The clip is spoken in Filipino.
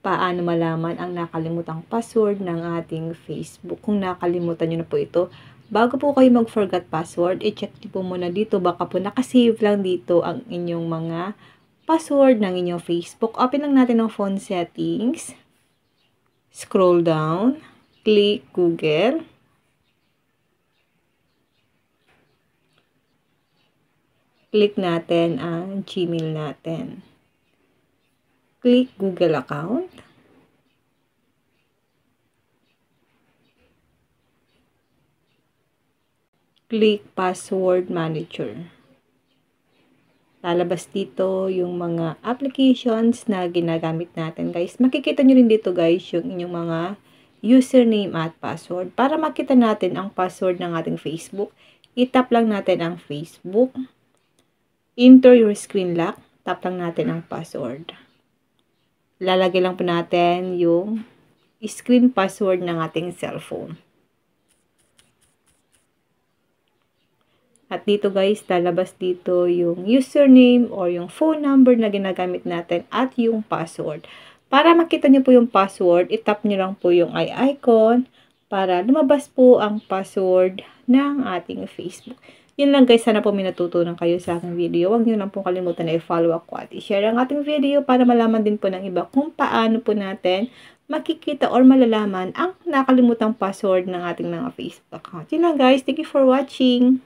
paano malaman ang nakalimutang password ng ating Facebook. Kung nakalimutan nyo na po ito, bago po kayo mag-forgot password, i-check nyo po muna dito. Baka po nakasave lang dito ang inyong mga password ng inyong Facebook. Open lang natin ang phone settings. Scroll down. Click Google. Click natin ang Gmail natin. Click Google account. Click Password Manager. Lalabas dito yung mga applications na ginagamit natin, guys. Makikita nyo rin dito, guys, yung inyong mga username at password. Para makita natin ang password ng ating Facebook, itap lang natin ang Facebook. Enter your screen lock. Tap lang natin ang password. Lalagay lang po natin yung screen password ng ating cellphone. At dito, guys, lalabas dito yung username or yung phone number na ginagamit natin at yung password. Para makita nyo po yung password, itap nyo lang po yung icon para lumabas po ang password ng ating Facebook. Yun lang, guys, sana po may natutunan kayo sa aking video. Huwag nyo lang po kalimutan na i-follow ako at i-share ang ating video para malaman din po ng iba kung paano po natin makikita or malalaman ang nakalimutang password ng ating mga Facebook account. Yun lang, guys. Thank you for watching.